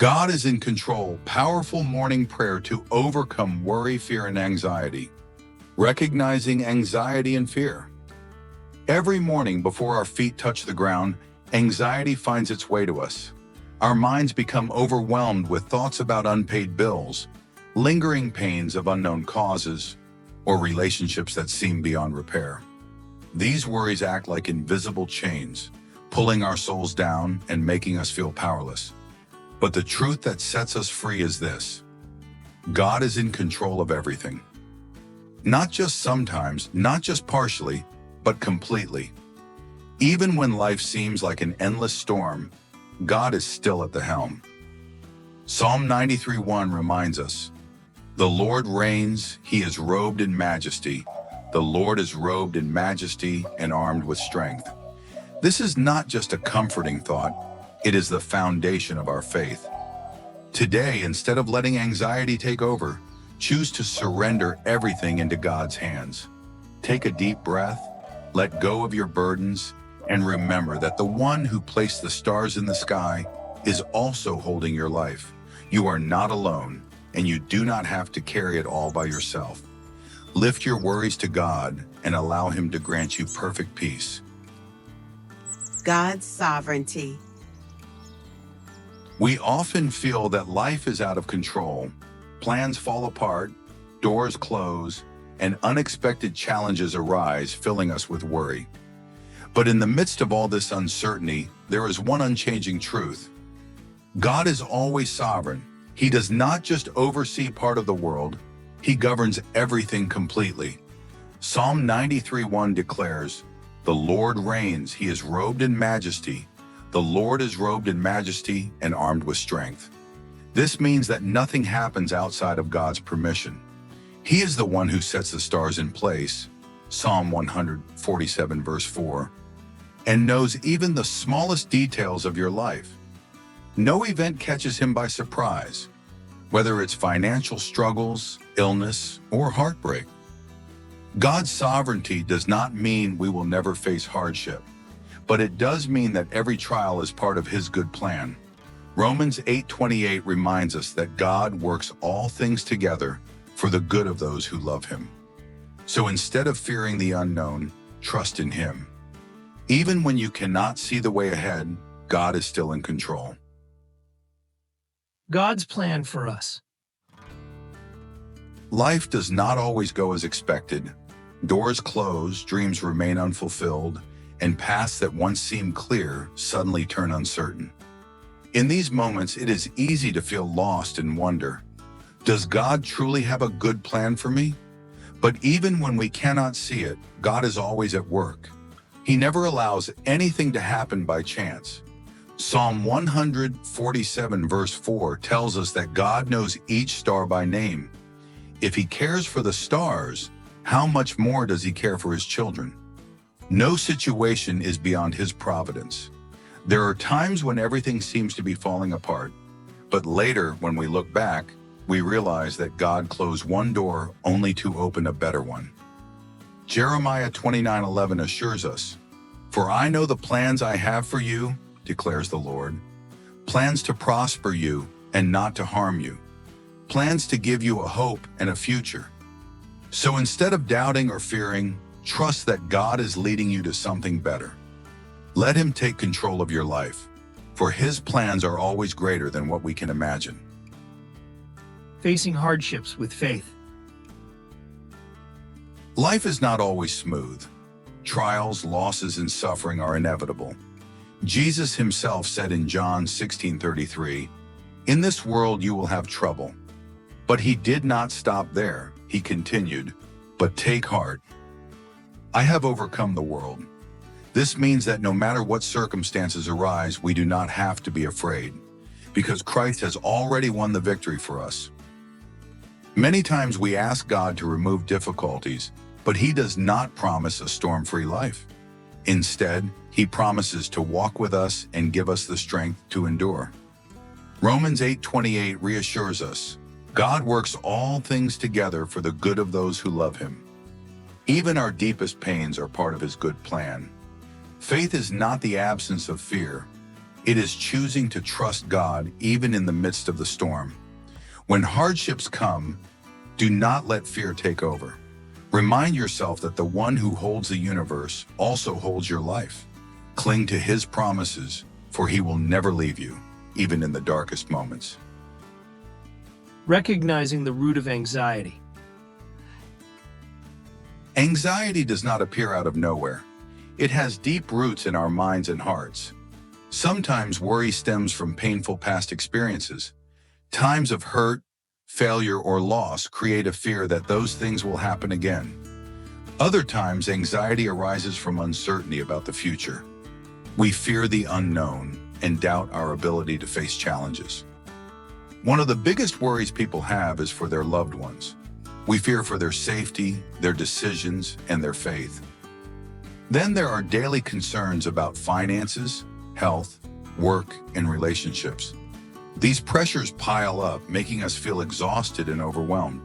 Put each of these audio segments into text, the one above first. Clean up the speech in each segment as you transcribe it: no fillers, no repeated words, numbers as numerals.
God is in control. Powerful morning prayer to overcome worry, fear, and anxiety. Recognizing anxiety and fear. Every morning before our feet touch the ground, anxiety finds its way to us. Our minds become overwhelmed with thoughts about unpaid bills, lingering pains of unknown causes, or relationships that seem beyond repair. These worries act like invisible chains, pulling our souls down and making us feel powerless. But the truth that sets us free is this: God is in control of everything. Not just sometimes, not just partially, but completely. Even when life seems like an endless storm, God is still at the helm. Psalm 93:1 reminds us, "The Lord reigns, he is robed in majesty. The Lord is robed in majesty and armed with strength." This is not just a comforting thought, it is the foundation of our faith. Today, instead of letting anxiety take over, choose to surrender everything into God's hands. Take a deep breath, let go of your burdens, and remember that the one who placed the stars in the sky is also holding your life. You are not alone, and you do not have to carry it all by yourself. Lift your worries to God and allow Him to grant you perfect peace. God's sovereignty. We often feel that life is out of control. Plans fall apart, doors close, and unexpected challenges arise, filling us with worry. But in the midst of all this uncertainty, there is one unchanging truth. God is always sovereign. He does not just oversee part of the world, He governs everything completely. Psalm 93:1 declares, "The Lord reigns, He is robed in majesty. The Lord is robed in majesty and armed with strength." This means that nothing happens outside of God's permission. He is the one who sets the stars in place, Psalm 147 verse 4, and knows even the smallest details of your life. No event catches Him by surprise, whether it's financial struggles, illness, or heartbreak. God's sovereignty does not mean we will never face hardship, but it does mean that every trial is part of His good plan. Romans 8:28 reminds us that God works all things together for the good of those who love Him. So instead of fearing the unknown, trust in Him. Even when you cannot see the way ahead, God is still in control. God's plan for us. Life does not always go as expected. Doors close, dreams remain unfulfilled, and paths that once seemed clear suddenly turn uncertain. In these moments, it is easy to feel lost and wonder, does God truly have a good plan for me? But even when we cannot see it, God is always at work. He never allows anything to happen by chance. Psalm 147 verse 4 tells us that God knows each star by name. If He cares for the stars, how much more does He care for His children? No situation is beyond His providence. There are times when everything seems to be falling apart, but later, when we look back, we realize that God closed one door only to open a better one. Jeremiah 29:11 assures us, "For I know the plans I have for you, declares the Lord, plans to prosper you and not to harm you, plans to give you a hope and a future." So instead of doubting or fearing, trust that God is leading you to something better. Let Him take control of your life, for His plans are always greater than what we can imagine. Facing hardships with faith. Life is not always smooth. Trials, losses, and suffering are inevitable. Jesus Himself said in John 16:33, "In this world you will have trouble." But He did not stop there. He continued, "But take heart. I have overcome the world." This means that no matter what circumstances arise, we do not have to be afraid, because Christ has already won the victory for us. Many times we ask God to remove difficulties, but He does not promise a storm-free life. Instead, He promises to walk with us and give us the strength to endure. Romans 8:28 reassures us, God works all things together for the good of those who love Him. Even our deepest pains are part of His good plan. Faith is not the absence of fear. It is choosing to trust God even in the midst of the storm. When hardships come, do not let fear take over. Remind yourself that the one who holds the universe also holds your life. Cling to his promises, for he will never leave you, even in the darkest moments. Recognizing the root of anxiety. Anxiety does not appear out of nowhere. It has deep roots in our minds and hearts. Sometimes worry stems from painful past experiences. Times of hurt, failure, or loss create a fear that those things will happen again. Other times, anxiety arises from uncertainty about the future. We fear the unknown and doubt our ability to face challenges. One of the biggest worries people have is for their loved ones. We fear for their safety, their decisions, and their faith. Then there are daily concerns about finances, health, work, and relationships. These pressures pile up, making us feel exhausted and overwhelmed.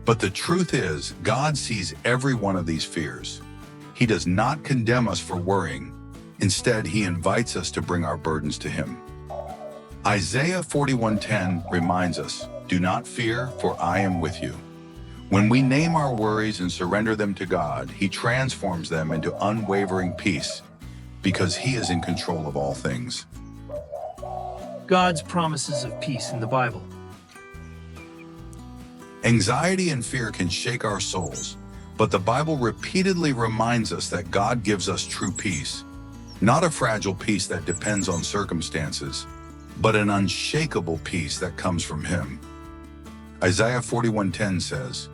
But the truth is, God sees every one of these fears. He does not condemn us for worrying. Instead, he invites us to bring our burdens to him. Isaiah 41:10 reminds us, "Do not fear, for I am with you." When we name our worries and surrender them to God, he transforms them into unwavering peace, because he is in control of all things. God's promises of peace in the Bible. Anxiety and fear can shake our souls, but the Bible repeatedly reminds us that God gives us true peace, not a fragile peace that depends on circumstances, but an unshakable peace that comes from him. Isaiah 41:10 says,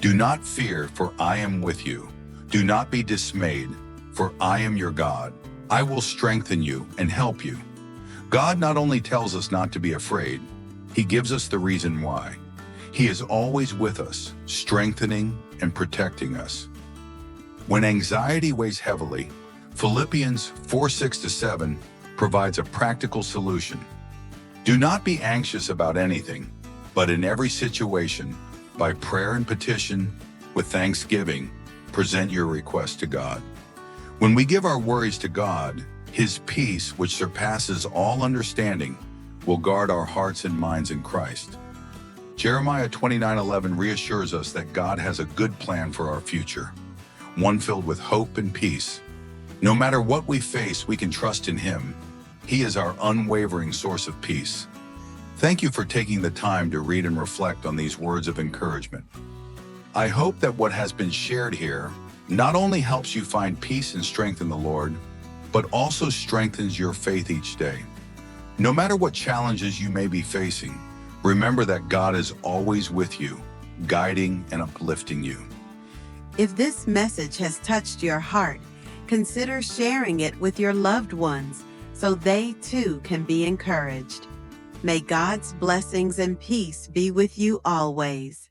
"Do not fear, for I am with you. Do not be dismayed, for I am your God. I will strengthen you and help you." God not only tells us not to be afraid, he gives us the reason why. He is always with us, strengthening and protecting us. When anxiety weighs heavily, Philippians 4:6-7 provides a practical solution. Do not be anxious about anything, but in every situation, by prayer and petition, with thanksgiving, present your request to God. When we give our worries to God, his peace, which surpasses all understanding, will guard our hearts and minds in Christ. Jeremiah 29:11 reassures us that God has a good plan for our future, one filled with hope and peace. No matter what we face, we can trust in him. He is our unwavering source of peace. Thank you for taking the time to read and reflect on these words of encouragement. I hope that what has been shared here not only helps you find peace and strength in the Lord, but also strengthens your faith each day. No matter what challenges you may be facing, remember that God is always with you, guiding and uplifting you. If this message has touched your heart, consider sharing it with your loved ones so they too can be encouraged. May God's blessings and peace be with you always.